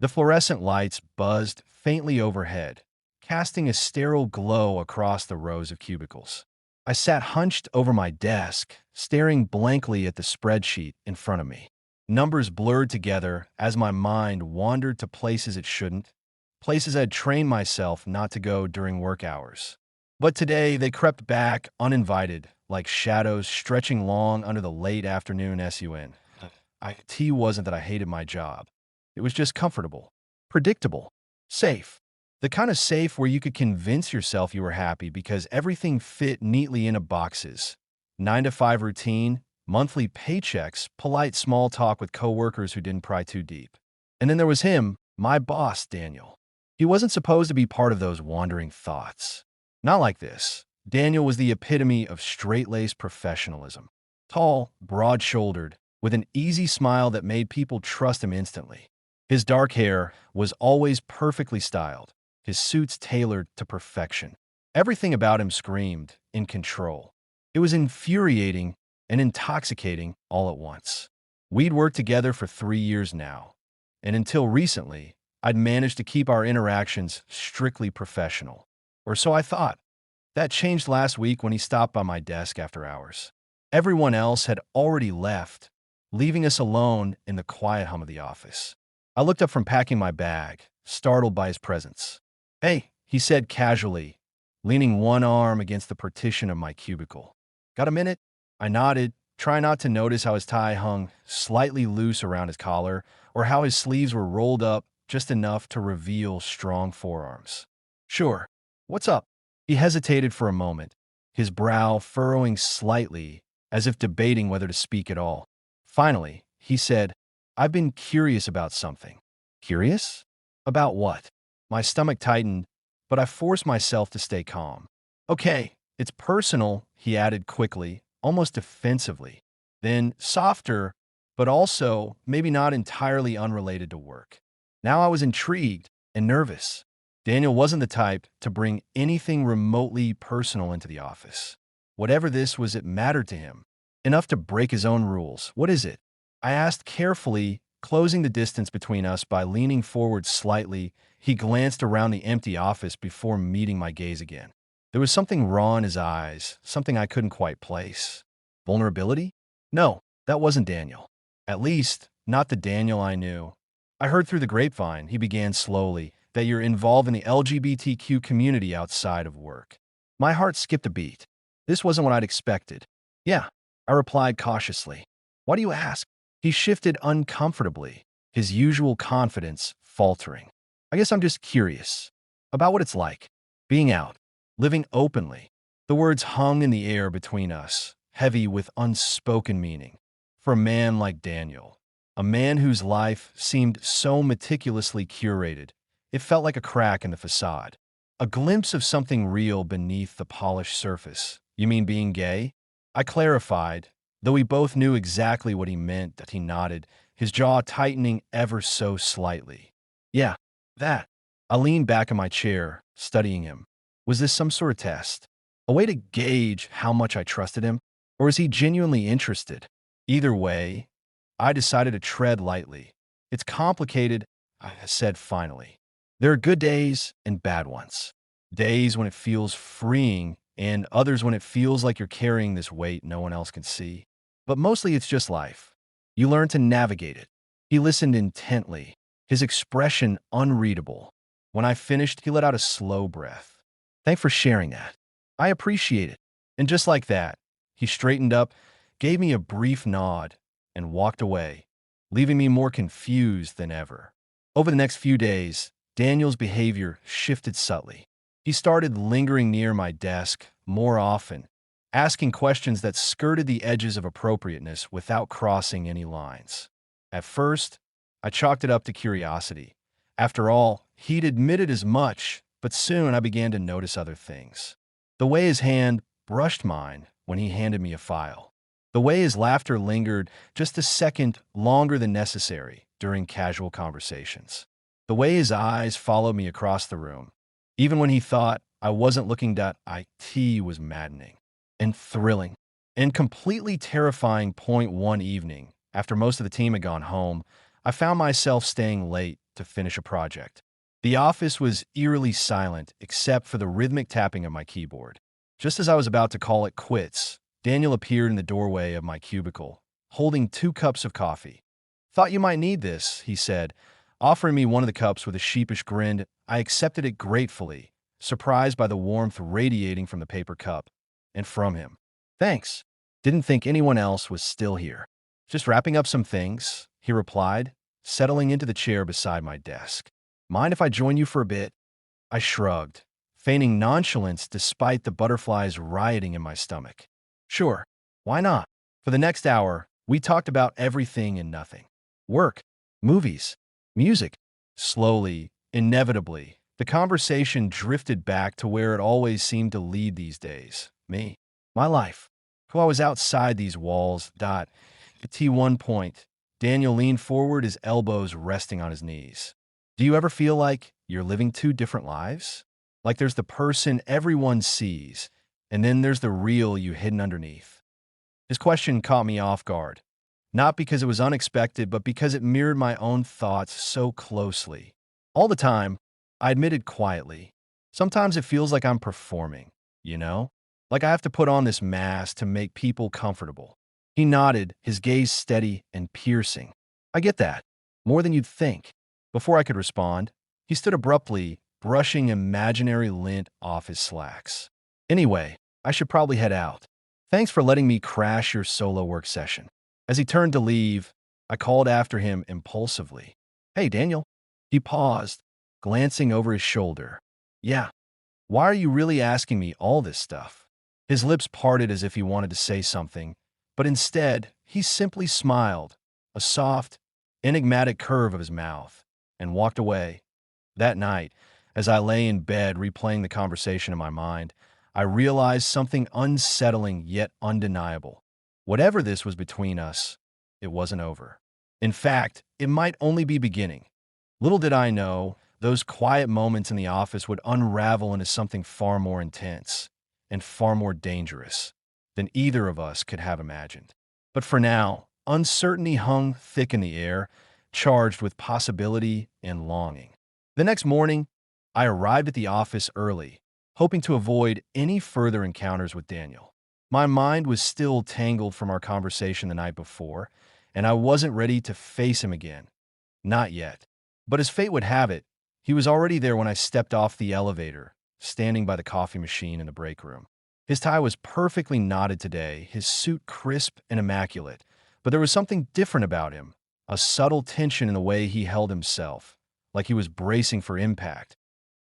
The fluorescent lights buzzed faintly overhead, casting a sterile glow across the rows of cubicles. I sat hunched over my desk, staring blankly at the spreadsheet in front of me. Numbers blurred together as my mind wandered to places it shouldn't, places I'd trained myself not to go during work hours. But today they crept back uninvited, like shadows stretching long under the late afternoon sun. IT wasn't that I hated my job. It was just comfortable, predictable, safe. The kind of safe where you could convince yourself you were happy because everything fit neatly into boxes. 9 to 5 routine, monthly paychecks, polite small talk with coworkers who didn't pry too deep. And then there was him, my boss, Daniel. He wasn't supposed to be part of those wandering thoughts. Not like this. Daniel was the epitome of straight-laced professionalism. Tall, broad-shouldered, with an easy smile that made people trust him instantly. His dark hair was always perfectly styled, his suits tailored to perfection. Everything about him screamed, in control. It was infuriating and intoxicating all at once. We'd worked together for 3 years now, and until recently, I'd managed to keep our interactions strictly professional. Or so I thought. That changed last week when he stopped by my desk after hours. Everyone else had already left, leaving us alone in the quiet hum of the office. I looked up from packing my bag, startled by his presence. "Hey," he said casually, leaning one arm against the partition of my cubicle. "Got a minute?" I nodded, trying not to notice how his tie hung slightly loose around his collar or how his sleeves were rolled up just enough to reveal strong forearms. "Sure. What's up?" He hesitated for a moment, his brow furrowing slightly as if debating whether to speak at all. Finally, he said, "I've been curious about something." "Curious? About what?" My stomach tightened, but I forced myself to stay calm. "Okay, it's personal," he added quickly, almost defensively. Then, softer, but also maybe not entirely unrelated to work. Now I was intrigued and nervous. Daniel wasn't the type to bring anything remotely personal into the office. Whatever this was, it mattered to him. Enough to break his own rules. "What is it?" I asked carefully, closing the distance between us by leaning forward slightly. He glanced around the empty office before meeting my gaze again. There was something raw in his eyes, something I couldn't quite place. Vulnerability? No, that wasn't Daniel. At least, not the Daniel I knew. "I heard through the grapevine," he began slowly, "that you're involved in the LGBTQ community outside of work." My heart skipped a beat. This wasn't what I'd expected. "Yeah," I replied cautiously. "Why do you ask?" He shifted uncomfortably, his usual confidence faltering. "I guess I'm just curious about what it's like, being out, living openly." The words hung in the air between us, heavy with unspoken meaning. For a man like Daniel, a man whose life seemed so meticulously curated, it felt like a crack in the facade. A glimpse of something real beneath the polished surface. "You mean being gay?" I clarified, though we both knew exactly what he meant. That he nodded, his jaw tightening ever so slightly. "Yeah, that." I leaned back in my chair, studying him. Was this some sort of test? A way to gauge how much I trusted him? Or is he genuinely interested? Either way, I decided to tread lightly. "It's complicated," I said finally. "There are good days and bad ones. Days when it feels freeing and others when it feels like you're carrying this weight no one else can see. But mostly it's just life. You learn to navigate it." He listened intently, his expression unreadable. When I finished, he let out a slow breath. "Thanks for sharing that. I appreciate it." And just like that, he straightened up, gave me a brief nod, and walked away, leaving me more confused than ever. Over the next few days, Daniel's behavior shifted subtly. He started lingering near my desk more often, asking questions that skirted the edges of appropriateness without crossing any lines. At first, I chalked it up to curiosity. After all, he'd admitted as much, but soon I began to notice other things. The way his hand brushed mine when he handed me a file. The way his laughter lingered just a second longer than necessary during casual conversations. The way his eyes followed me across the room, even when he thought I wasn't looking. It was maddening and thrilling and completely terrifying. Point one evening, after most of the team had gone home, I found myself staying late, to finish a project. The office was eerily silent except for the rhythmic tapping of my keyboard. Just as I was about to call it quits, Daniel appeared in the doorway of my cubicle, holding 2 cups of coffee. "Thought you might need this," he said, offering me one of the cups with a sheepish grin. I accepted it gratefully, surprised by the warmth radiating from the paper cup and from him. "Thanks. Didn't think anyone else was still here." "Just wrapping up some things," he replied, settling into the chair beside my desk. "Mind if I join you for a bit?" I shrugged, feigning nonchalance despite the butterflies rioting in my stomach. "Sure, why not?" For the next hour, we talked about everything and nothing. Work, movies, music. Slowly, inevitably, the conversation drifted back to where it always seemed to lead these days. Me. My life. Who I was outside these walls. At one point, Daniel leaned forward, his elbows resting on his knees. "Do you ever feel like you're living 2 different lives? Like there's the person everyone sees, and then there's the real you hidden underneath?" His question caught me off guard, not because it was unexpected, but because it mirrored my own thoughts so closely. All the time, I admitted quietly, sometimes it feels like I'm performing, you know? Like I have to put on this mask to make people comfortable. He nodded, his gaze steady and piercing. "I get that. More than you'd think." Before I could respond, he stood abruptly, brushing imaginary lint off his slacks. "Anyway, I should probably head out. Thanks for letting me crash your solo work session." As he turned to leave, I called after him impulsively. "Hey, Daniel." He paused, glancing over his shoulder. "Yeah, why are you really asking me all this stuff?" His lips parted as if he wanted to say something, but instead, he simply smiled, a soft, enigmatic curve of his mouth, and walked away. That night, as I lay in bed replaying the conversation in my mind, I realized something unsettling yet undeniable. Whatever this was between us, it wasn't over. In fact, it might only be beginning. Little did I know, those quiet moments in the office would unravel into something far more intense and far more dangerous than either of us could have imagined. But for now, uncertainty hung thick in the air, charged with possibility and longing. The next morning, I arrived at the office early, hoping to avoid any further encounters with Daniel. My mind was still tangled from our conversation the night before, and I wasn't ready to face him again. Not yet. But as fate would have it, he was already there when I stepped off the elevator, standing by the coffee machine in the break room. His tie was perfectly knotted today, his suit crisp and immaculate, but there was something different about him, a subtle tension in the way he held himself, like he was bracing for impact.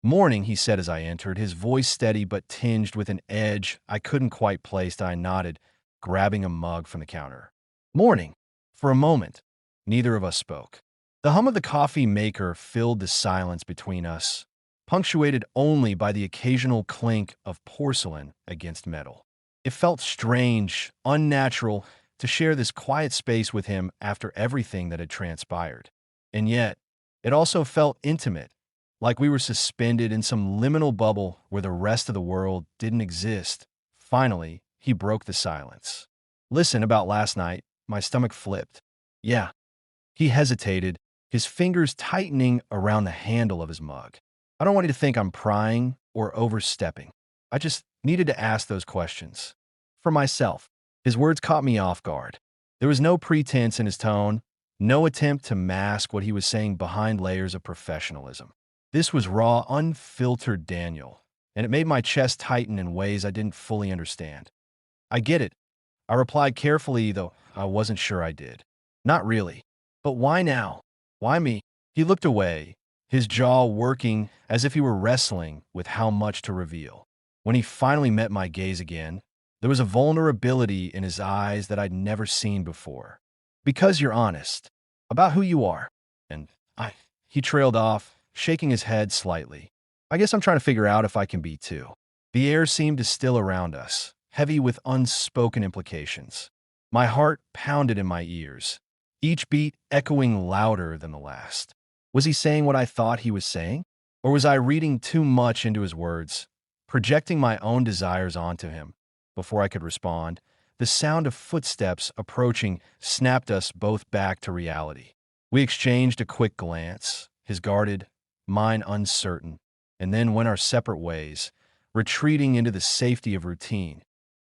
"Morning," he said as I entered, his voice steady but tinged with an edge I couldn't quite place. I nodded, grabbing a mug from the counter. "Morning." For a moment, neither of us spoke. The hum of the coffee maker filled the silence between us, punctuated only by the occasional clink of porcelain against metal. It felt strange, unnatural, to share this quiet space with him after everything that had transpired. And yet, it also felt intimate, like we were suspended in some liminal bubble where the rest of the world didn't exist. Finally, he broke the silence. "Listen, about last night, my stomach flipped." "Yeah." He hesitated, his fingers tightening around the handle of his mug. "I don't want you to think I'm prying or overstepping. I just needed to ask those questions. For myself." His words caught me off guard. There was no pretense in his tone, no attempt to mask what he was saying behind layers of professionalism. This was raw, unfiltered Daniel, and it made my chest tighten in ways I didn't fully understand. "I get it," I replied carefully, though I wasn't sure I did. "Not really. But why now? Why me?" He looked away, his jaw working as if he were wrestling with how much to reveal. When he finally met my gaze again, there was a vulnerability in his eyes that I'd never seen before. "Because you're honest. About who you are." And he trailed off, shaking his head slightly. "I guess I'm trying to figure out if I can be too." The air seemed to still around us, heavy with unspoken implications. My heart pounded in my ears, each beat echoing louder than the last. Was he saying what I thought he was saying? Or was I reading too much into his words, projecting my own desires onto him? Before I could respond, the sound of footsteps approaching snapped us both back to reality. We exchanged a quick glance, his guarded, mine uncertain, and then went our separate ways, retreating into the safety of routine.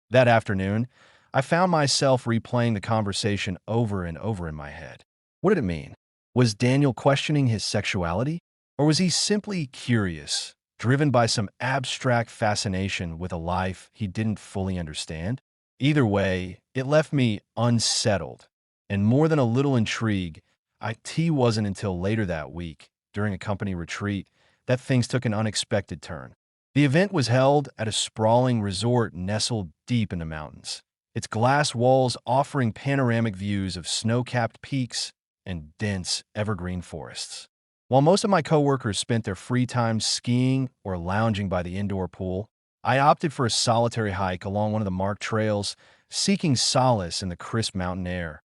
That afternoon, I found myself replaying the conversation over and over in my head. What did it mean? Was Daniel questioning his sexuality? Or was he simply curious, driven by some abstract fascination with a life he didn't fully understand? Either way, it left me unsettled, and more than a little intrigued. It wasn't until later that week, during a company retreat, that things took an unexpected turn. The event was held at a sprawling resort nestled deep in the mountains, its glass walls offering panoramic views of snow-capped peaks and dense evergreen forests. While most of my coworkers spent their free time skiing or lounging by the indoor pool, I opted for a solitary hike along one of the marked trails, seeking solace in the crisp mountain air.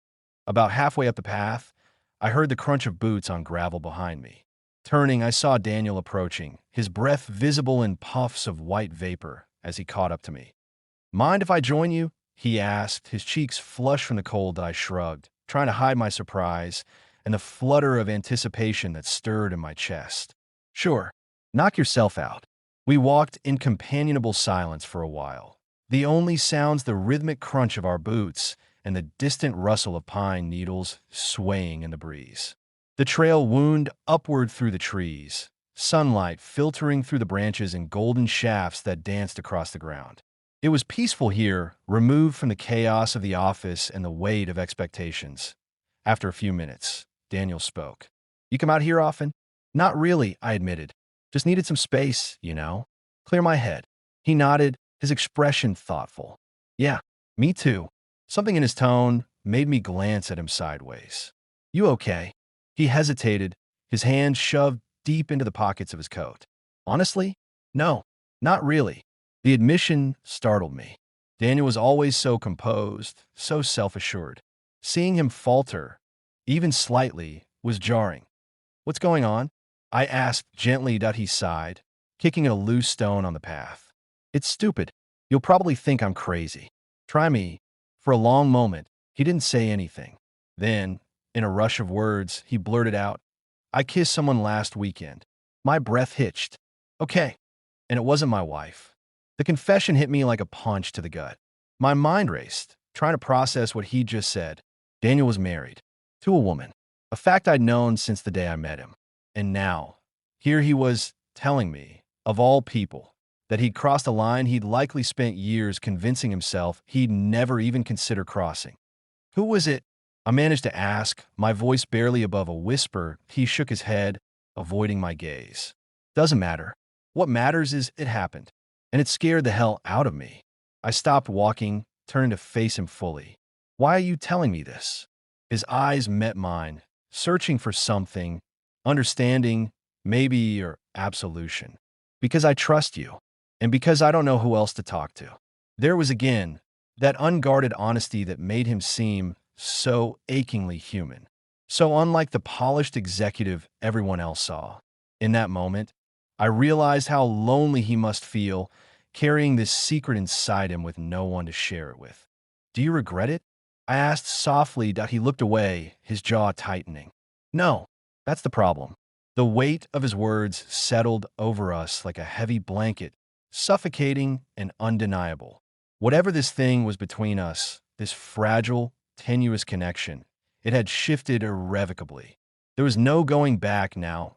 About halfway up the path, I heard the crunch of boots on gravel behind me. Turning, I saw Daniel approaching, his breath visible in puffs of white vapor as he caught up to me. "Mind if I join you?" he asked, his cheeks flushed from the cold that I shrugged, trying to hide my surprise and the flutter of anticipation that stirred in my chest. "Sure, knock yourself out." We walked in companionable silence for a while, the only sounds the rhythmic crunch of our boots and the distant rustle of pine needles swaying in the breeze. The trail wound upward through the trees, sunlight filtering through the branches in golden shafts that danced across the ground. It was peaceful here, removed from the chaos of the office and the weight of expectations. After a few minutes, Daniel spoke. "You come out here often?" "Not really," I admitted. "Just needed some space, you know. Clear my head." He nodded, his expression thoughtful. "Yeah, me too." Something in his tone made me glance at him sideways. "You okay?" He hesitated, his hands shoved deep into the pockets of his coat. "Honestly? No, not really." The admission startled me. Daniel was always so composed, so self-assured. Seeing him falter, even slightly, was jarring. "What's going on?" I asked gently. He sighed, kicking a loose stone on the path. "It's stupid. You'll probably think I'm crazy. Try me." For a long moment, he didn't say anything. Then, in a rush of words, he blurted out, "I kissed someone last weekend." My breath hitched. "Okay." And it wasn't my wife. The confession hit me like a punch to the gut. My mind raced, trying to process what he'd just said. Daniel was married. To a woman. A fact I'd known since the day I met him. And now, here he was telling me, of all people, that he'd crossed a line he'd likely spent years convincing himself he'd never even consider crossing. "Who was it?" I managed to ask, my voice barely above a whisper. He shook his head, avoiding my gaze. "Doesn't matter. What matters is it happened." And it scared the hell out of me. I stopped walking, turning to face him fully. "Why are you telling me this?" His eyes met mine, searching for something, understanding, maybe, or absolution. "Because I trust you, and because I don't know who else to talk to." There was again that unguarded honesty that made him seem so achingly human, so unlike the polished executive everyone else saw. In that moment, I realized how lonely he must feel, carrying this secret inside him with no one to share it with. "Do you regret it?" I asked softly. He looked away, his jaw tightening. "No, that's the problem." The weight of his words settled over us like a heavy blanket, suffocating and undeniable. Whatever this thing was between us, this fragile, tenuous connection, it had shifted irrevocably. There was no going back now.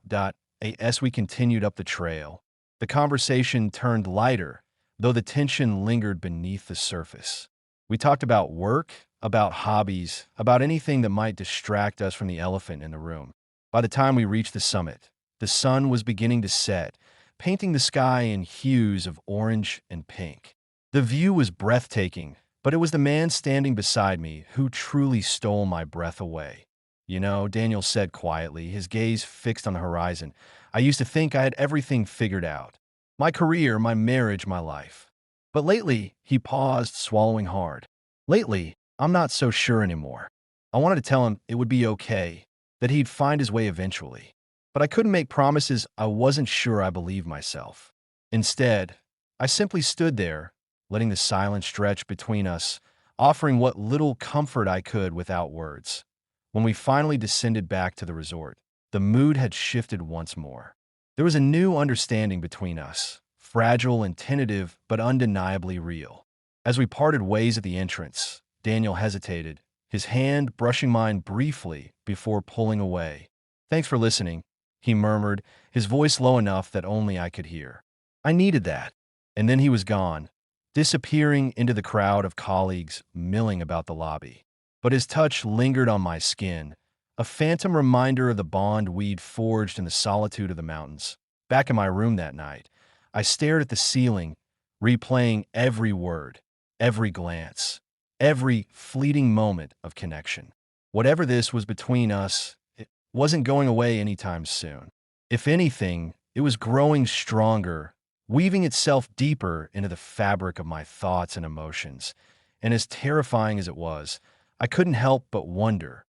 As we continued up the trail, the conversation turned lighter, though the tension lingered beneath the surface. We talked about work, about hobbies, about anything that might distract us from the elephant in the room. By the time we reached the summit, the sun was beginning to set, painting the sky in hues of orange and pink. The view was breathtaking, but it was the man standing beside me who truly stole my breath away. "You know," Daniel said quietly, his gaze fixed on the horizon, "I used to think I had everything figured out. My career, my marriage, my life. But lately," he paused, swallowing hard. "Lately, I'm not so sure anymore." I wanted to tell him it would be okay, that he'd find his way eventually. But I couldn't make promises I wasn't sure I believed myself. Instead, I simply stood there, letting the silence stretch between us, offering what little comfort I could without words. When we finally descended back to the resort, The mood had shifted once more. There was a new understanding between us, fragile and tentative, but undeniably real. As we parted ways at the entrance, Daniel hesitated, his hand brushing mine briefly before pulling away. "Thanks for listening," he murmured, his voice low enough that only I could hear. I needed that. And then he was gone, disappearing into the crowd of colleagues milling about the lobby. But his touch lingered on my skin, a phantom reminder of the bond we'd forged in the solitude of the mountains. Back in my room that night, I stared at the ceiling, replaying every word, every glance, every fleeting moment of connection. Whatever this was between us, it wasn't going away anytime soon. If anything, it was growing stronger, weaving itself deeper into the fabric of my thoughts and emotions. And as terrifying as it was, I couldn't help but wonder,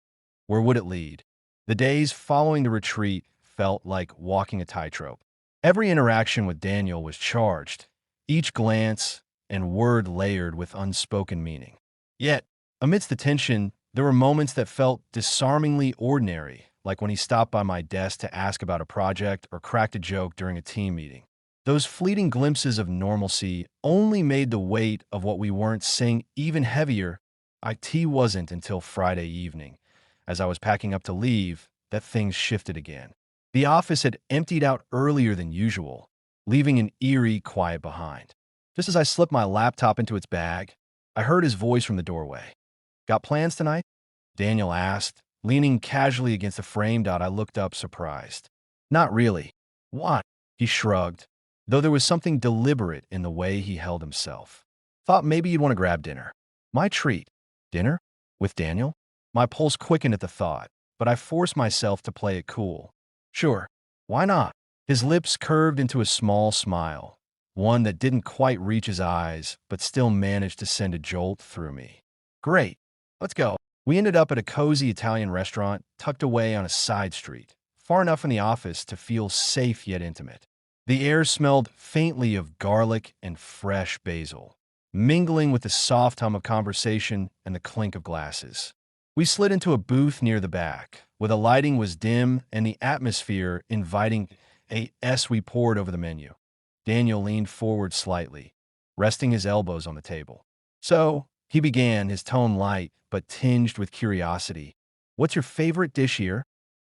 where would it lead? The days following the retreat felt like walking a tightrope. Every interaction with Daniel was charged, each glance and word layered with unspoken meaning. Yet, amidst the tension, there were moments that felt disarmingly ordinary, like when he stopped by my desk to ask about a project or cracked a joke during a team meeting. Those fleeting glimpses of normalcy only made the weight of what we weren't saying even heavier. It wasn't until Friday evening, as I was packing up to leave, that things shifted again. The office had emptied out earlier than usual, leaving an eerie quiet behind. Just as I slipped my laptop into its bag, I heard his voice from the doorway. "Got plans tonight?" Daniel asked, leaning casually against the frame. I looked up, surprised. "Not really." "What?" He shrugged, though there was something deliberate in the way he held himself. "Thought maybe you'd want to grab dinner." My treat. Dinner? With Daniel? My pulse quickened at the thought, but I forced myself to play it cool. "Sure. Why not?" His lips curved into a small smile, one that didn't quite reach his eyes, but still managed to send a jolt through me. "Great. Let's go." We ended up at a cozy Italian restaurant tucked away on a side street, far enough from the office to feel safe yet intimate. The air smelled faintly of garlic and fresh basil, mingling with the soft hum of conversation and the clink of glasses. We slid into a booth near the back, where the lighting was dim and the atmosphere inviting. We poured over the menu. Daniel leaned forward slightly, resting his elbows on the table. "So," he began, his tone light but tinged with curiosity, "what's your favorite dish here?"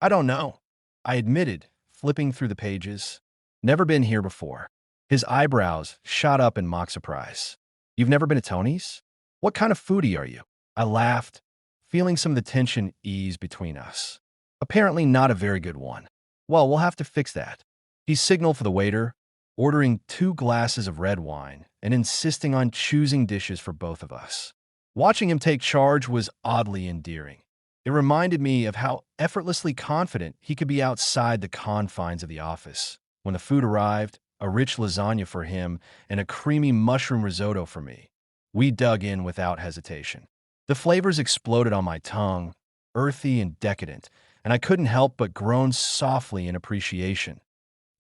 "I don't know," I admitted, flipping through the pages. "Never been here before." His eyebrows shot up in mock surprise. "You've never been to Tony's? What kind of foodie are you?" I laughed, feeling some of the tension ease between us. "Apparently not a very good one." "Well, we'll have to fix that." He signaled for the waiter, ordering 2 glasses of red wine and insisting on choosing dishes for both of us. Watching him take charge was oddly endearing. It reminded me of how effortlessly confident he could be outside the confines of the office. When the food arrived, a rich lasagna for him and a creamy mushroom risotto for me, we dug in without hesitation. The flavors exploded on my tongue, earthy and decadent, and I couldn't help but groan softly in appreciation.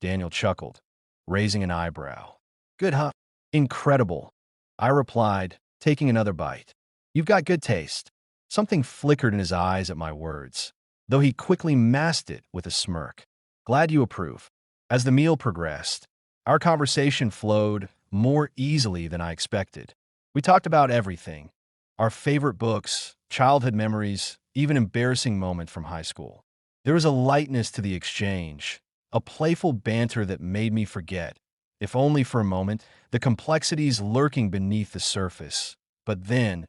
Daniel chuckled, raising an eyebrow. "Good, huh?" "Incredible," I replied, taking another bite. "You've got good taste." Something flickered in his eyes at my words, though he quickly masked it with a smirk. "Glad you approve." As the meal progressed, our conversation flowed more easily than I expected. We talked about everything: our favorite books, childhood memories, even embarrassing moments from high school. There was a lightness to the exchange, a playful banter that made me forget, if only for a moment, the complexities lurking beneath the surface. But then,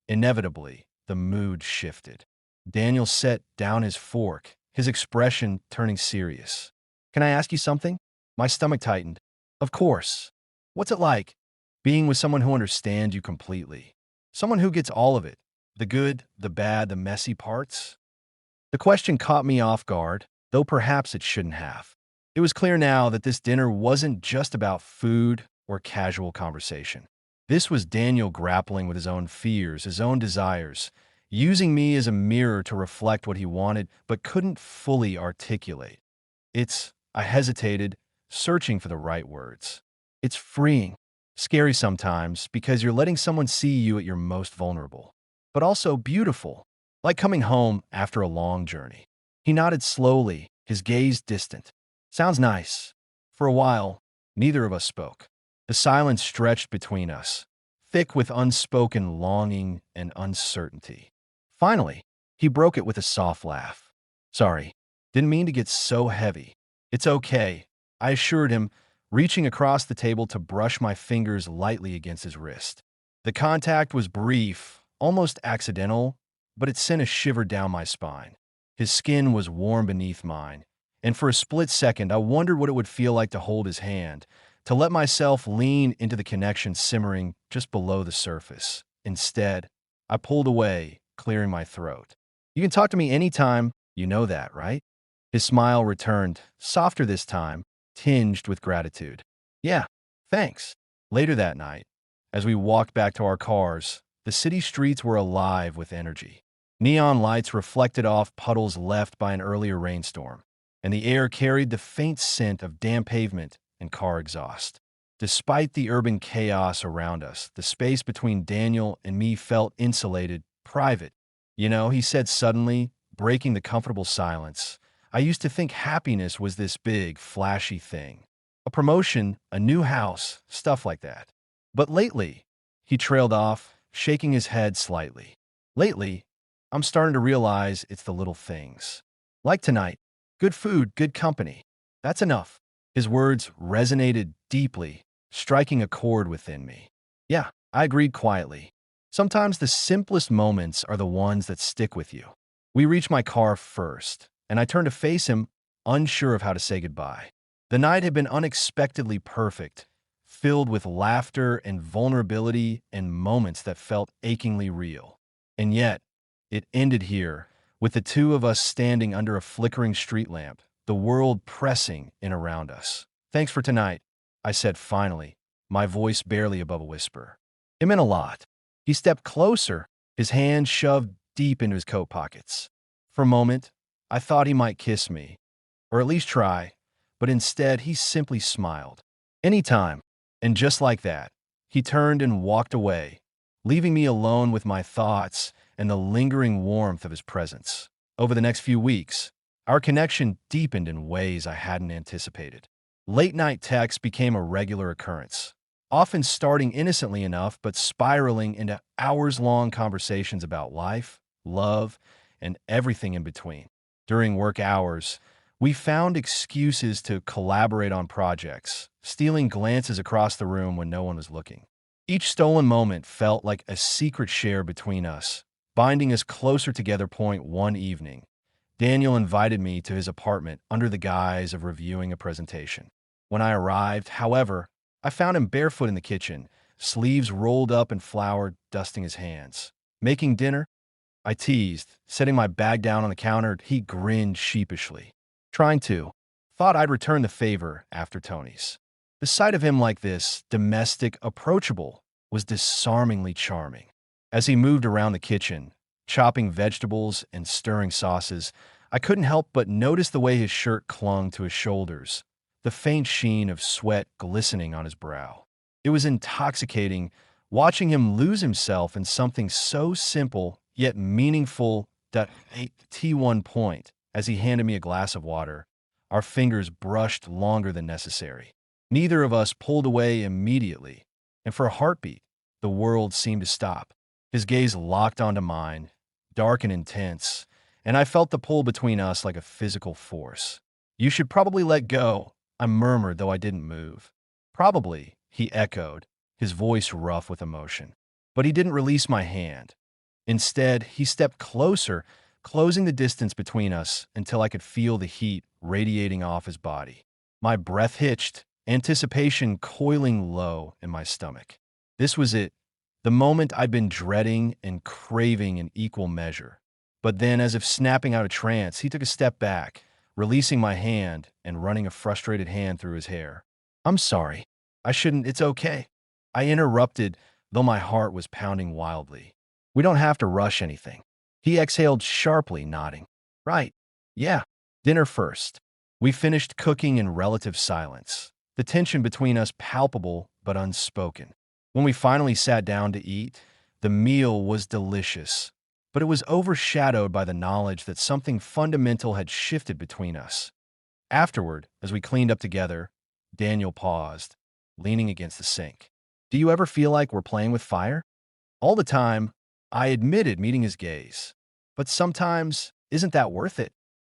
inevitably, the mood shifted. Daniel set down his fork, his expression turning serious. "Can I ask you something?" My stomach tightened. "Of course." "What's it like, being with someone who understands you completely? Someone who gets all of it, the good, the bad, the messy parts?" The question caught me off guard, though perhaps it shouldn't have. It was clear now that this dinner wasn't just about food or casual conversation. This was Daniel grappling with his own fears, his own desires, using me as a mirror to reflect what he wanted but couldn't fully articulate. I hesitated, searching for the right words. "It's freeing. Scary sometimes because you're letting someone see you at your most vulnerable, but also beautiful, like coming home after a long journey." He nodded slowly, his gaze distant. Sounds nice. For a while, neither of us spoke. The silence stretched between us, thick with unspoken longing and uncertainty. Finally, he broke it with a soft laugh. Sorry, didn't mean to get so heavy. It's okay, I assured him, reaching across the table to brush my fingers lightly against his wrist. The contact was brief, almost accidental, but it sent a shiver down my spine. His skin was warm beneath mine, and for a split second I wondered what it would feel like to hold his hand, to let myself lean into the connection simmering just below the surface. Instead, I pulled away, clearing my throat. You can talk to me anytime, you know that, right? His smile returned, softer this time, tinged with gratitude. Yeah, thanks. Later that night, as we walked back to our cars, the city streets were alive with energy. Neon lights reflected off puddles left by an earlier rainstorm, and the air carried the faint scent of damp pavement and car exhaust. Despite the urban chaos around us, the space between Daniel and me felt insulated, private. You know, he said suddenly, breaking the comfortable silence, I used to think happiness was this big, flashy thing. A promotion, a new house, stuff like that. But lately, he trailed off, shaking his head slightly. Lately, I'm starting to realize it's the little things. Like tonight, good food, good company. That's enough. His words resonated deeply, striking a chord within me. Yeah, I agreed quietly. Sometimes the simplest moments are the ones that stick with you. We reached my car first, and I turned to face him, unsure of how to say goodbye. The night had been unexpectedly perfect, filled with laughter and vulnerability and moments that felt achingly real. And yet, it ended here, with the two of us standing under a flickering street lamp, the world pressing in around us. Thanks for tonight, I said finally, my voice barely above a whisper. It meant a lot. He stepped closer, his hands shoved deep into his coat pockets. For a moment, I thought he might kiss me, or at least try, but instead he simply smiled. Anytime. And just like that, he turned and walked away, leaving me alone with my thoughts and the lingering warmth of his presence. Over the next few weeks, our connection deepened in ways I hadn't anticipated. Late-night texts became a regular occurrence, often starting innocently enough but spiraling into hours-long conversations about life, love, and everything in between. During work hours, we found excuses to collaborate on projects, stealing glances across the room when no one was looking. Each stolen moment felt like a secret share between us, binding us closer together. One evening, Daniel invited me to his apartment under the guise of reviewing a presentation. When I arrived, however, I found him barefoot in the kitchen, sleeves rolled up in flour dusting his hands. Making dinner? I teased, setting my bag down on the counter. He grinned sheepishly. Trying to. Thought I'd return the favor after Tony's. The sight of him like this, domestic, approachable, was disarmingly charming. As he moved around the kitchen, chopping vegetables and stirring sauces, I couldn't help but notice the way his shirt clung to his shoulders, the faint sheen of sweat glistening on his brow. It was intoxicating watching him lose himself in something so simple yet meaningful. T1 point. As he handed me a glass of water, our fingers brushed longer than necessary. Neither of us pulled away immediately, and for a heartbeat, the world seemed to stop. His gaze locked onto mine, dark and intense, and I felt the pull between us like a physical force. You should probably let go, I murmured, though I didn't move. Probably, he echoed, his voice rough with emotion. But he didn't release my hand. Instead, he stepped closer, closing the distance between us until I could feel the heat radiating off his body. My breath hitched, anticipation coiling low in my stomach. This was it, the moment I'd been dreading and craving in equal measure. But then, as if snapping out of trance, he took a step back, releasing my hand and running a frustrated hand through his hair. I'm sorry. I shouldn't. It's okay. I interrupted, though my heart was pounding wildly. We don't have to rush anything. He exhaled sharply, nodding. Right. Yeah. Dinner first. We finished cooking in relative silence, the tension between us palpable but unspoken. When we finally sat down to eat, the meal was delicious, but it was overshadowed by the knowledge that something fundamental had shifted between us. Afterward, as we cleaned up together, Daniel paused, leaning against the sink. Do you ever feel like we're playing with fire? All the time, I admitted, meeting his gaze. But sometimes, isn't that worth it?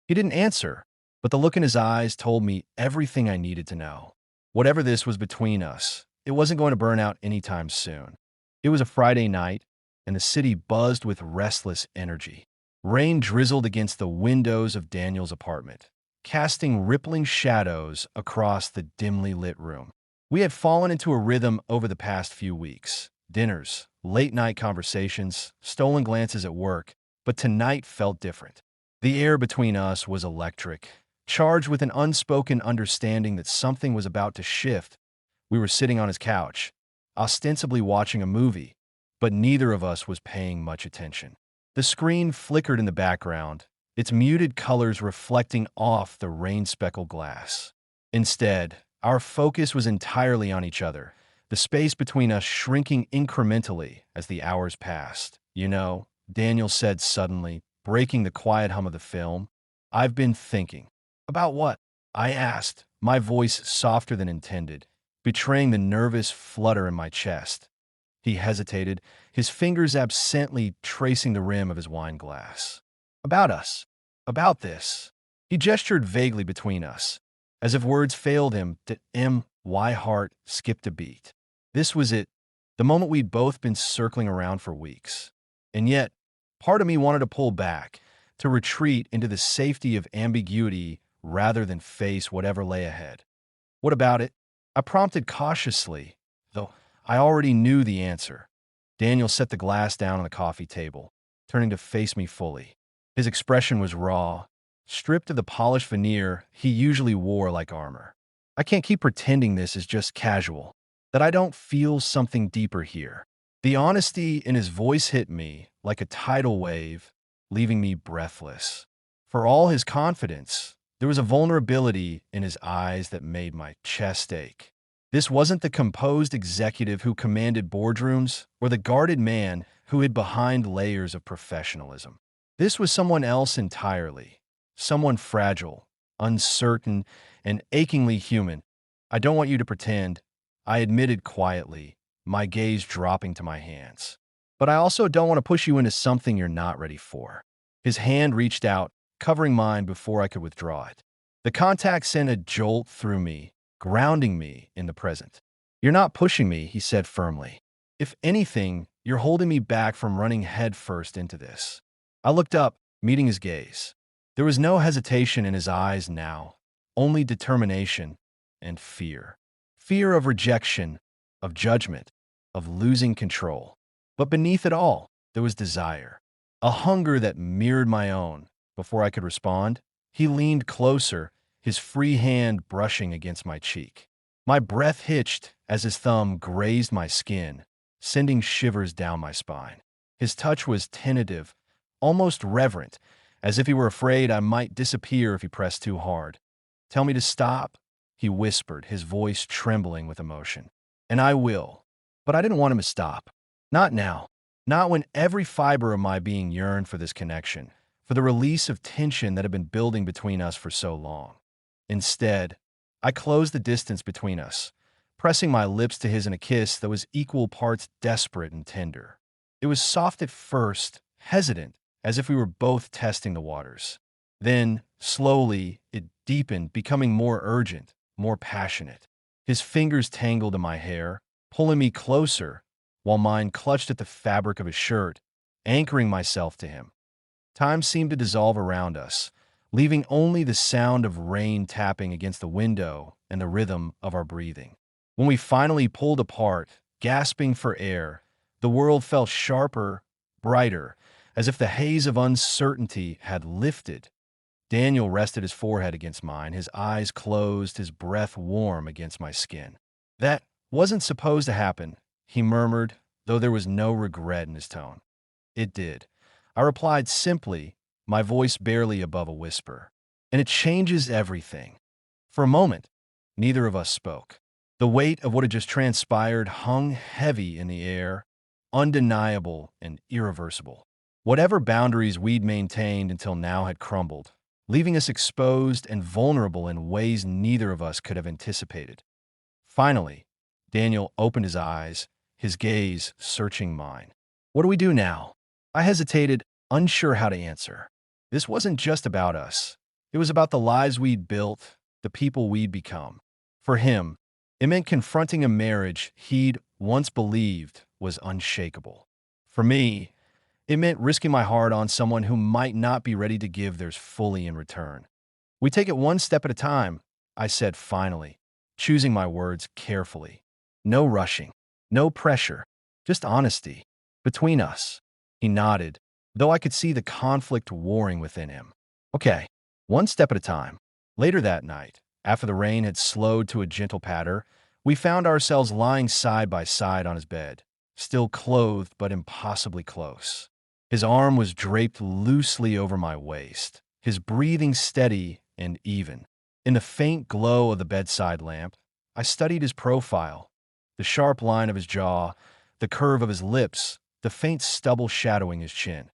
He didn't answer, but the look in his eyes told me everything I needed to know. Whatever this was between us, it wasn't going to burn out anytime soon. It was a Friday night, and the city buzzed with restless energy. Rain drizzled against the windows of Daniel's apartment, casting rippling shadows across the dimly lit room. We had fallen into a rhythm over the past few weeks. Dinners, late-night conversations, stolen glances at work, but tonight felt different. The air between us was electric, charged with an unspoken understanding that something was about to shift. We were sitting on his couch, ostensibly watching a movie, but neither of us was paying much attention. The screen flickered in the background, its muted colors reflecting off the rain-speckled glass. Instead, our focus was entirely on each other, the space between us shrinking incrementally as the hours passed. You know, Daniel said suddenly, breaking the quiet hum of the film, I've been thinking. About what? I asked, my voice softer than intended, betraying the nervous flutter in my chest. He hesitated, his fingers absently tracing the rim of his wine glass. About us. About this. He gestured vaguely between us, as if words failed him. My heart skipped a beat. This was it, the moment we'd both been circling around for weeks. And yet, part of me wanted to pull back, to retreat into the safety of ambiguity rather than face whatever lay ahead. What about it? I prompted cautiously, though I already knew the answer. Daniel set the glass down on the coffee table, turning to face me fully. His expression was raw, stripped of the polished veneer he usually wore like armor. I can't keep pretending this is just casual, that I don't feel something deeper here. The honesty in his voice hit me like a tidal wave, leaving me breathless. For all his confidence, there was a vulnerability in his eyes that made my chest ache. This wasn't the composed executive who commanded boardrooms or the guarded man who hid behind layers of professionalism. This was someone else entirely, someone fragile, uncertain, and achingly human. I don't want you to pretend, I admitted quietly, my gaze dropping to my hands. But I also don't want to push you into something you're not ready for. His hand reached out, covering mine before I could withdraw it. The contact sent a jolt through me, grounding me in the present. You're not pushing me, he said firmly. If anything, you're holding me back from running headfirst into this. I looked up, meeting his gaze. There was no hesitation in his eyes now, only determination and fear. Fear of rejection, of judgment, of losing control. But beneath it all, there was desire, a hunger that mirrored my own. Before I could respond, he leaned closer, his free hand brushing against my cheek. My breath hitched as his thumb grazed my skin, sending shivers down my spine. His touch was tentative, almost reverent, as if he were afraid I might disappear if he pressed too hard. Tell me to stop, he whispered, his voice trembling with emotion. And I will. But I didn't want him to stop. Not now. Not when every fiber of my being yearned for this connection, for the release of tension that had been building between us for so long. Instead, I closed the distance between us, pressing my lips to his in a kiss that was equal parts desperate and tender. It was soft at first, hesitant, as if we were both testing the waters. Then, slowly, it deepened, becoming more urgent, more passionate. His fingers tangled in my hair, pulling me closer, while mine clutched at the fabric of his shirt, anchoring myself to him. Time seemed to dissolve around us, leaving only the sound of rain tapping against the window and the rhythm of our breathing. When we finally pulled apart, gasping for air, the world felt sharper, brighter, as if the haze of uncertainty had lifted. Daniel rested his forehead against mine, his eyes closed, his breath warm against my skin. That wasn't supposed to happen, he murmured, though there was no regret in his tone. It did. I replied simply, my voice barely above a whisper. And it changes everything. For a moment, neither of us spoke. The weight of what had just transpired hung heavy in the air, undeniable and irreversible. Whatever boundaries we'd maintained until now had crumbled, leaving us exposed and vulnerable in ways neither of us could have anticipated. Finally, Daniel opened his eyes, his gaze searching mine. What do we do now? I hesitated, unsure how to answer. This wasn't just about us. It was about the lives we'd built, the people we'd become. For him, it meant confronting a marriage he'd once believed was unshakable. For me, it meant risking my heart on someone who might not be ready to give theirs fully in return. We take it one step at a time, I said finally, choosing my words carefully. No rushing, no pressure, just honesty. Between us. He nodded, though I could see the conflict warring within him. Okay, one step at a time. Later that night, after the rain had slowed to a gentle patter, we found ourselves lying side by side on his bed, still clothed but impossibly close. His arm was draped loosely over my waist, his breathing steady and even. In the faint glow of the bedside lamp, I studied his profile, the sharp line of his jaw, the curve of his lips, the faint stubble shadowing his chin.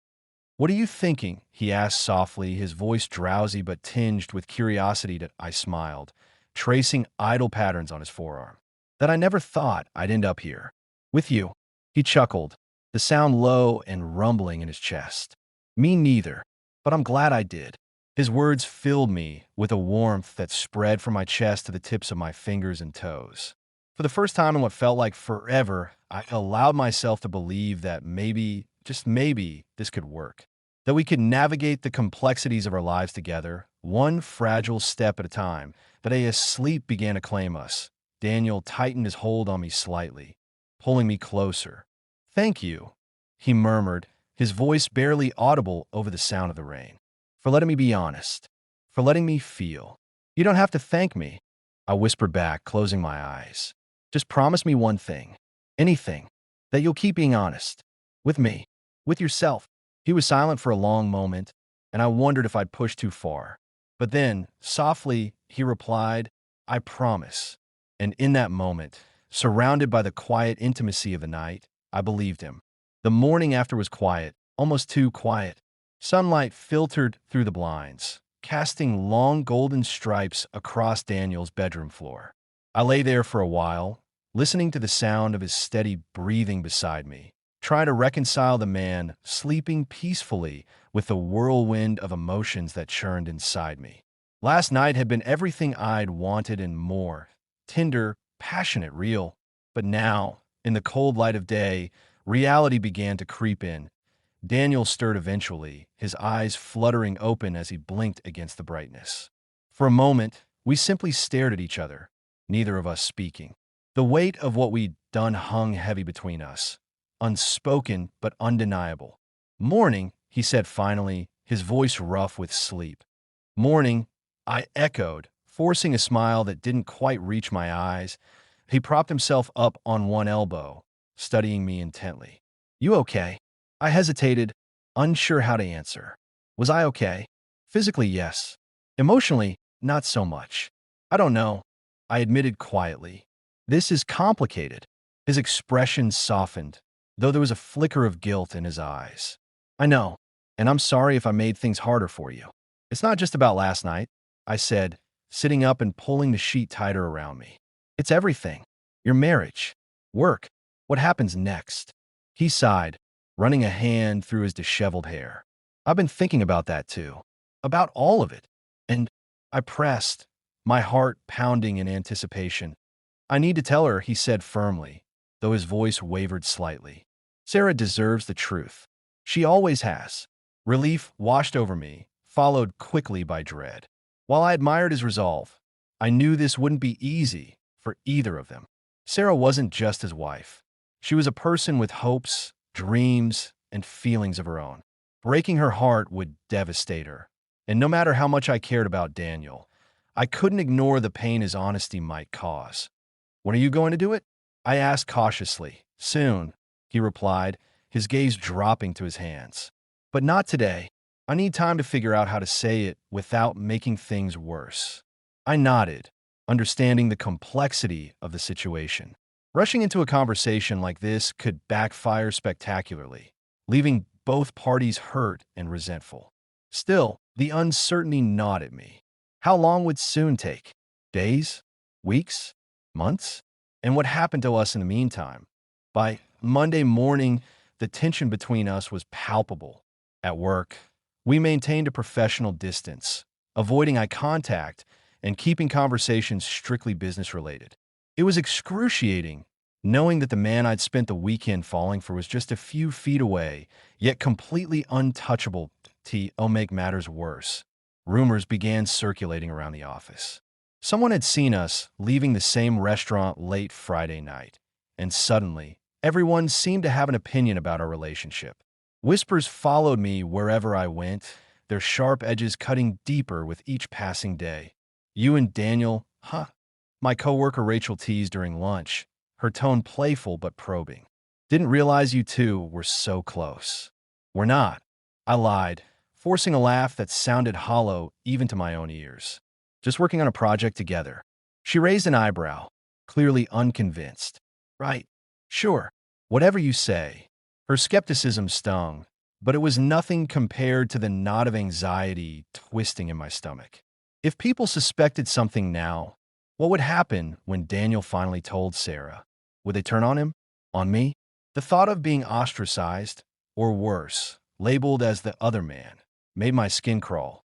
"What are you thinking?" he asked softly, his voice drowsy but tinged with curiosity. That I smiled, tracing idle patterns on his forearm. "That I never thought I'd end up here. With you." He chuckled, the sound low and rumbling in his chest. "Me neither, but I'm glad I did." His words filled me with a warmth that spread from my chest to the tips of my fingers and toes. For the first time in what felt like forever, I allowed myself to believe that maybe, just maybe, this could work. That we could navigate the complexities of our lives together, one fragile step at a time. That as sleep began to claim us, Daniel tightened his hold on me slightly, pulling me closer. "Thank you," he murmured, his voice barely audible over the sound of the rain. "For letting me be honest. For letting me feel." "You don't have to thank me," I whispered back, closing my eyes. "Just promise me one thing. Anything. That you'll keep being honest. With me. With yourself." He was silent for a long moment, and I wondered if I'd pushed too far. But then, softly, he replied, "I promise." And in that moment, surrounded by the quiet intimacy of the night, I believed him. The morning after was quiet, almost too quiet. Sunlight filtered through the blinds, casting long golden stripes across Daniel's bedroom floor. I lay there for a while, listening to the sound of his steady breathing beside me, trying to reconcile the man sleeping peacefully with the whirlwind of emotions that churned inside me. Last night had been everything I'd wanted and more, tender, passionate, real. But now, in the cold light of day, reality began to creep in. Daniel stirred eventually, his eyes fluttering open as he blinked against the brightness. For a moment, we simply stared at each other, neither of us speaking. The weight of what we'd done hung heavy between us, unspoken but undeniable. "Morning," he said finally, his voice rough with sleep. "Morning," I echoed, forcing a smile that didn't quite reach my eyes. He propped himself up on one elbow, studying me intently. "You okay?" I hesitated, unsure how to answer. Was I okay? Physically, yes. Emotionally, not so much. "I don't know," I admitted quietly. "This is complicated." His expression softened, though there was a flicker of guilt in his eyes. "I know, and I'm sorry if I made things harder for you." "It's not just about last night," I said, sitting up and pulling the sheet tighter around me. "It's everything. Your marriage, work, what happens next." He sighed, running a hand through his disheveled hair. "I've been thinking about that too. About all of it." And I pressed, my heart pounding in anticipation. "I need to tell her," he said firmly, though his voice wavered slightly. "Sarah deserves the truth. She always has." Relief washed over me, followed quickly by dread. While I admired his resolve, I knew this wouldn't be easy for either of them. Sarah wasn't just his wife. She was a person with hopes, dreams, and feelings of her own. Breaking her heart would devastate her. And no matter how much I cared about Daniel, I couldn't ignore the pain his honesty might cause. "When are you going to do it?" I asked cautiously. "Soon," he replied, his gaze dropping to his hands. "But not today. I need time to figure out how to say it without making things worse." I nodded, understanding the complexity of the situation. Rushing into a conversation like this could backfire spectacularly, leaving both parties hurt and resentful. Still, The uncertainty gnawed at me. How long would soon take? Days? Weeks? Months? And what happened to us in the meantime? By Monday morning, the tension between us was palpable. At work, we maintained a professional distance, avoiding eye contact and keeping conversations strictly business related. It was excruciating knowing that the man I'd spent the weekend falling for was just a few feet away, yet completely untouchable. To make matters worse, rumors began circulating around the office. Someone had seen us leaving the same restaurant late Friday night, and suddenly, everyone seemed to have an opinion about our relationship. Whispers followed me wherever I went, their sharp edges cutting deeper with each passing day. You and Daniel, huh? My coworker Rachel teased during lunch, her tone playful but probing. Didn't realize you two were so close. We're not. I lied, forcing a laugh that sounded hollow even to my own ears. Just working on a project together. She raised an eyebrow, clearly unconvinced. Right. Sure. Whatever you say. Her skepticism stung, but it was nothing compared to the knot of anxiety twisting in my stomach. If people suspected something now, what would happen when Daniel finally told Sarah? Would they turn on him? On me? The thought of being ostracized, or worse, labeled as the other man, made my skin crawl.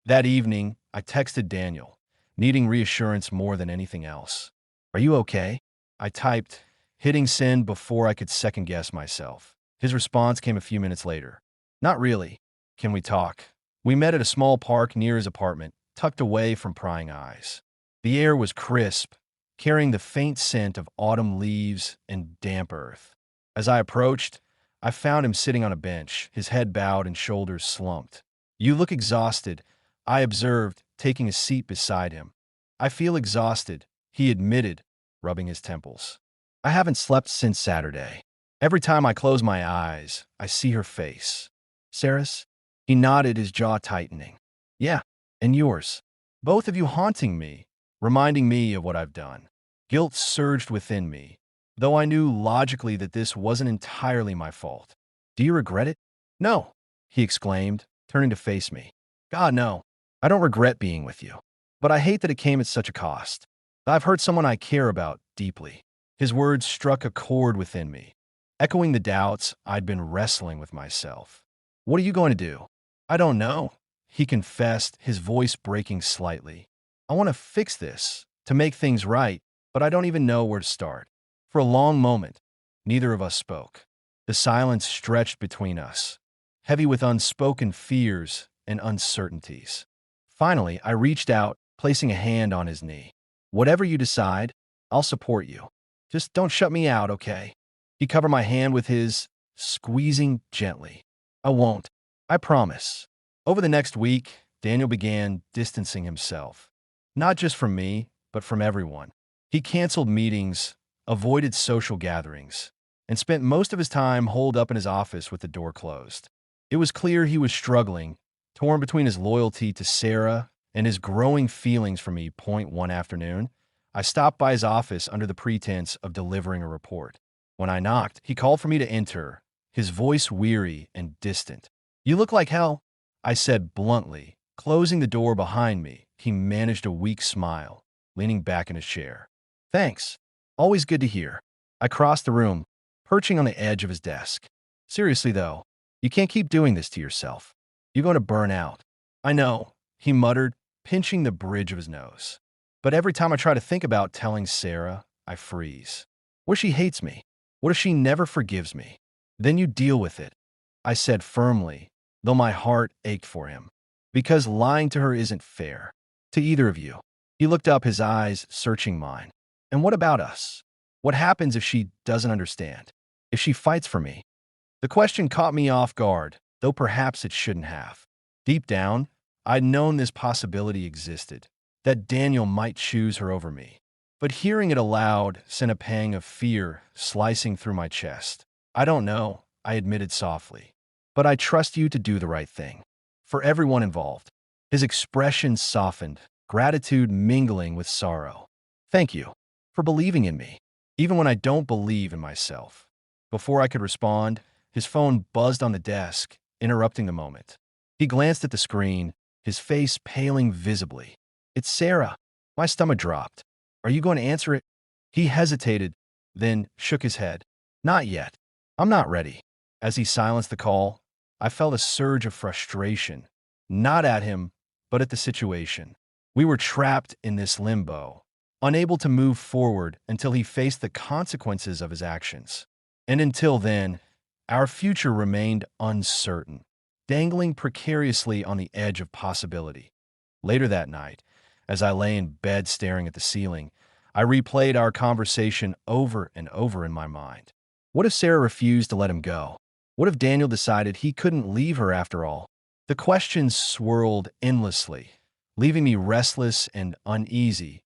That evening, I texted Daniel, needing reassurance more than anything else. Are you okay? I typed, hitting send before I could second-guess myself. His response came a few minutes later. Not really. Can we talk? We met at a small park near his apartment, tucked away from prying eyes. The air was crisp, carrying the faint scent of autumn leaves and damp earth. As I approached, I found him sitting on a bench, his head bowed and shoulders slumped. You look exhausted, I observed, taking a seat beside him. I feel exhausted, he admitted, rubbing his temples. I haven't slept since Saturday. Every time I close my eyes, I see her face. Sarah's? He nodded, his jaw tightening. Yeah, and yours. Both of you haunting me, reminding me of what I've done. Guilt surged within me, though I knew logically that this wasn't entirely my fault. Do you regret it? No, he exclaimed, turning to face me. God, no. I don't regret being with you. But I hate that it came at such a cost. I've hurt someone I care about deeply. His words struck a chord within me, echoing the doubts I'd been wrestling with myself. What are you going to do? I don't know, he confessed, his voice breaking slightly. I want to fix this, to make things right, but I don't even know where to start. For a long moment, neither of us spoke. The silence stretched between us, heavy with unspoken fears and uncertainties. Finally, I reached out, placing a hand on his knee. Whatever you decide, I'll support you. Just don't shut me out, okay? He covered my hand with his, squeezing gently. I won't. I promise. Over the next week, Daniel began distancing himself. Not just from me, but from everyone. He canceled meetings, avoided social gatherings, and spent most of his time holed up in his office with the door closed. It was clear he was struggling, torn between his loyalty to Sarah and his growing feelings for me. One afternoon, I stopped by his office under the pretense of delivering a report. When I knocked, he called for me to enter, his voice weary and distant. You look like hell, I said bluntly. Closing the door behind me, he managed a weak smile, leaning back in his chair. Thanks. Always good to hear. I crossed the room, perching on the edge of his desk. Seriously, though, you can't keep doing this to yourself. You're going to burn out. I know, he muttered, pinching the bridge of his nose. But every time I try to think about telling Sarah, I freeze. What if she hates me? What if she never forgives me? Then you deal with it, I said firmly, though my heart ached for him. Because lying to her isn't fair. To either of you. He looked up, his eyes searching mine. And what about us? What happens if she doesn't understand? If she fights for me? The question caught me off guard, though perhaps it shouldn't have. Deep down, I'd known this possibility existed, that Daniel might choose her over me. But hearing it aloud sent a pang of fear slicing through my chest. I don't know, I admitted softly. But I trust you to do the right thing. For everyone involved. His expression softened, gratitude mingling with sorrow. Thank you for believing in me, even when I don't believe in myself. Before I could respond, his phone buzzed on the desk, interrupting the moment. He glanced at the screen, his face paling visibly. "It's Sarah." My stomach dropped. "Are you going to answer it?" He hesitated, then shook his head. "Not yet. I'm not ready." As he silenced the call, I felt a surge of frustration, not at him, but at the situation. We were trapped in this limbo, unable to move forward until he faced the consequences of his actions. And until then, our future remained uncertain, dangling precariously on the edge of possibility. Later that night, as I lay in bed staring at the ceiling, I replayed our conversation over and over in my mind. What if Sarah refused to let him go? What if Daniel decided he couldn't leave her after all? The questions swirled endlessly, leaving me restless and uneasy.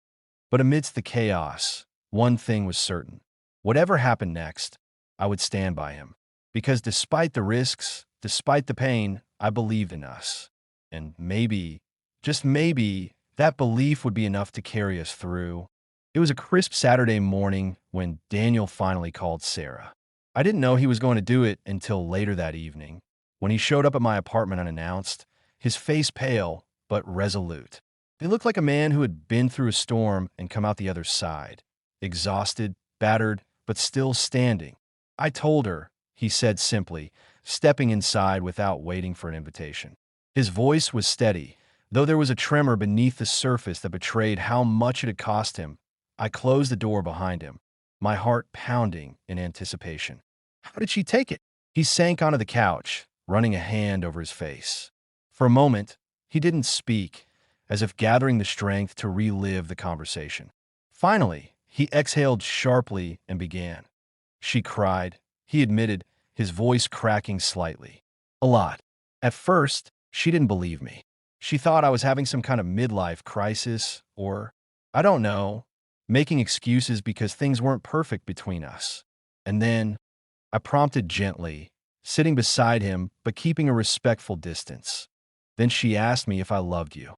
But amidst the chaos, one thing was certain. Whatever happened next, I would stand by him. Because despite the risks, despite the pain, I believed in us. And maybe, just maybe, that belief would be enough to carry us through. It was a crisp Saturday morning when Daniel finally called Sarah. I didn't know he was going to do it until later that evening. When he showed up at my apartment unannounced, his face pale but resolute. He looked like a man who had been through a storm and come out the other side, exhausted, battered, but still standing. "I told her," he said simply, stepping inside without waiting for an invitation. His voice was steady, though there was a tremor beneath the surface that betrayed how much it had cost him. I closed the door behind him, my heart pounding in anticipation. How did she take it? He sank onto the couch, running a hand over his face. For a moment, he didn't speak, as if gathering the strength to relive the conversation. Finally, he exhaled sharply and began. "She cried," he admitted, his voice cracking slightly. "A lot. At first, she didn't believe me. She thought I was having some kind of midlife crisis or, I don't know, making excuses because things weren't perfect between us. And then, I prompted gently, sitting beside him but keeping a respectful distance. Then she asked me if I loved you."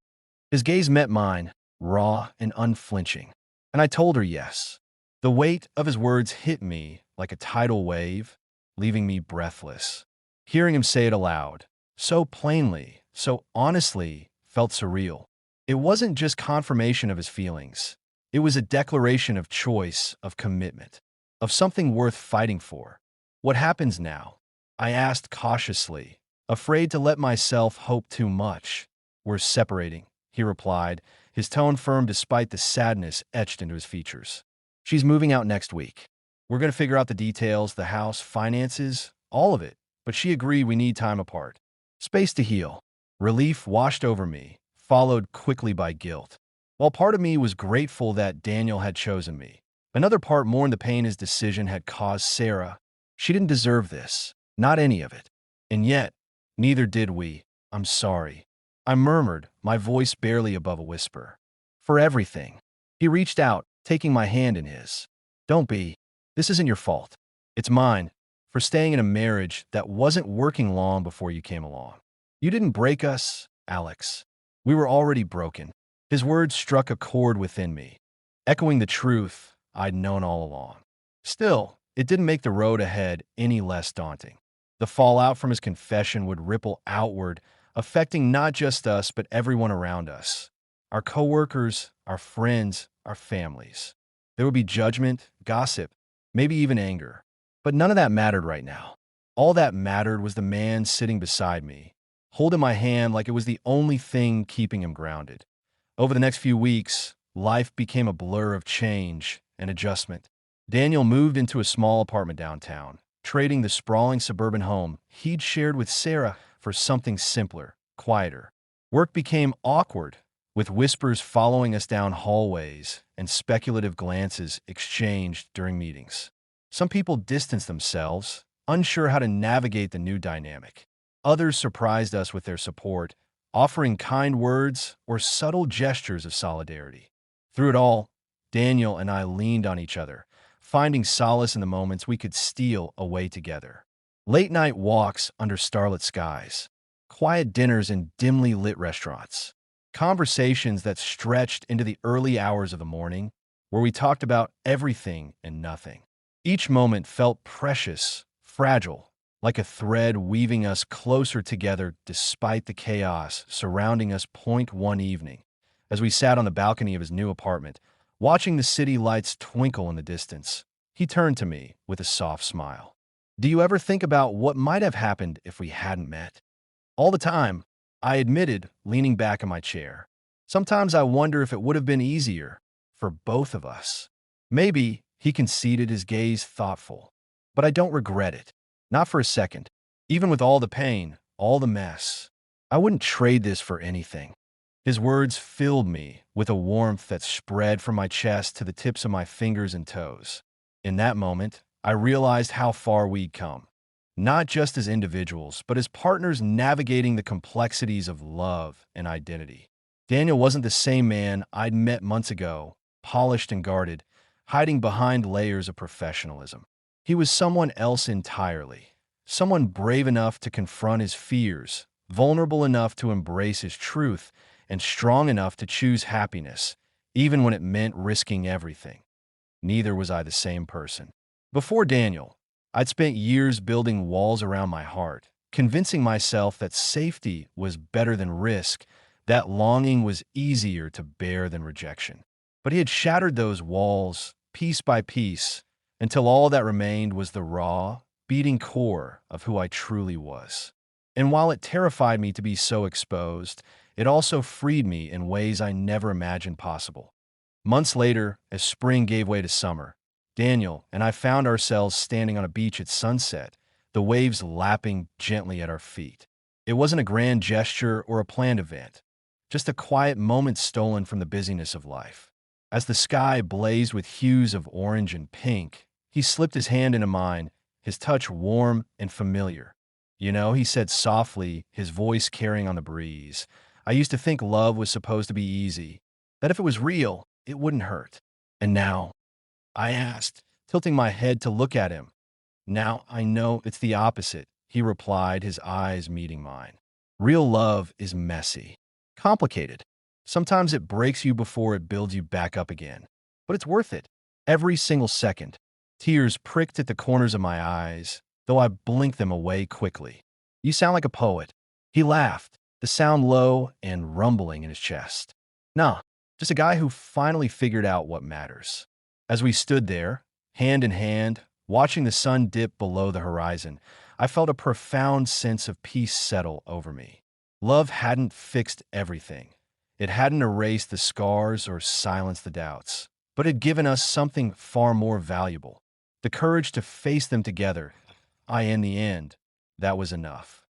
His gaze met mine, raw and unflinching, and I told her yes. The weight of his words hit me like a tidal wave, leaving me breathless. Hearing him say it aloud, so plainly, so honestly, felt surreal. It wasn't just confirmation of his feelings. It was a declaration of choice, of commitment, of something worth fighting for. "What happens now?" I asked cautiously, afraid to let myself hope too much. "We're separating," he replied, his tone firm despite the sadness etched into his features. "She's moving out next week. We're going to figure out the details, the house, finances, all of it, but she agreed we need time apart. Space to heal." Relief washed over me, followed quickly by guilt. While part of me was grateful that Daniel had chosen me, another part mourned the pain his decision had caused Sarah. She didn't deserve this, not any of it. And yet, neither did we. "I'm sorry," I murmured, my voice barely above a whisper. "For everything." He reached out, taking my hand in his. "Don't be. This isn't your fault. It's mine, for staying in a marriage that wasn't working long before you came along. You didn't break us, Alex. We were already broken." His words struck a chord within me, echoing the truth I'd known all along. Still, it didn't make the road ahead any less daunting. The fallout from his confession would ripple outward, affecting not just us but everyone around us. Our coworkers, our friends, our families. There would be judgment, gossip, maybe even anger. But none of that mattered right now. All that mattered was the man sitting beside me, holding my hand like it was the only thing keeping him grounded. Over the next few weeks, life became a blur of change and adjustment. Daniel moved into a small apartment downtown, trading the sprawling suburban home he'd shared with Sarah for something simpler, quieter. Work became awkward, with whispers following us down hallways and speculative glances exchanged during meetings. Some people distanced themselves, unsure how to navigate the new dynamic. Others surprised us with their support, offering kind words or subtle gestures of solidarity. Through it all, Daniel and I leaned on each other, finding solace in the moments we could steal away together. Late-night walks under starlit skies, quiet dinners in dimly lit restaurants, conversations that stretched into the early hours of the morning, where we talked about everything and nothing. Each moment felt precious, fragile, like a thread weaving us closer together despite the chaos surrounding us. Point one evening, as we sat on the balcony of his new apartment, watching the city lights twinkle in the distance, he turned to me with a soft smile. Do you ever think about what might have happened if we hadn't met? All the time, I admitted, leaning back in my chair. Sometimes I wonder if it would have been easier for both of us. Maybe, he conceded, his gaze thoughtful. But I don't regret it. Not for a second. Even with all the pain, all the mess, I wouldn't trade this for anything. His words filled me with a warmth that spread from my chest to the tips of my fingers and toes. In that moment, I realized how far we'd come. Not just as individuals, but as partners navigating the complexities of love and identity. Daniel wasn't the same man I'd met months ago, polished and guarded, hiding behind layers of professionalism. He was someone else entirely. Someone brave enough to confront his fears, vulnerable enough to embrace his truth, and strong enough to choose happiness, even when it meant risking everything. Neither was I the same person. Before Daniel, I'd spent years building walls around my heart, convincing myself that safety was better than risk, that longing was easier to bear than rejection. But he had shattered those walls, piece by piece, until all that remained was the raw, beating core of who I truly was. And while it terrified me to be so exposed, it also freed me in ways I never imagined possible. Months later, as spring gave way to summer, Daniel and I found ourselves standing on a beach at sunset, the waves lapping gently at our feet. It wasn't a grand gesture or a planned event, just a quiet moment stolen from the busyness of life. As the sky blazed with hues of orange and pink, he slipped his hand into mine, his touch warm and familiar. You know, he said softly, his voice carrying on the breeze, I used to think love was supposed to be easy, that if it was real, it wouldn't hurt. And now, I asked, tilting my head to look at him. Now I know it's the opposite, he replied, his eyes meeting mine. Real love is messy, complicated. Sometimes it breaks you before it builds you back up again. But it's worth it. Every single second. Tears pricked at the corners of my eyes, though I blinked them away quickly. You sound like a poet. He laughed, the sound low and rumbling in his chest. Nah, just a guy who finally figured out what matters. As we stood there, hand in hand, watching the sun dip below the horizon, I felt a profound sense of peace settle over me. Love hadn't fixed everything. It hadn't erased the scars or silenced the doubts, but had given us something far more valuable. The courage to face them together. In the end, that was enough.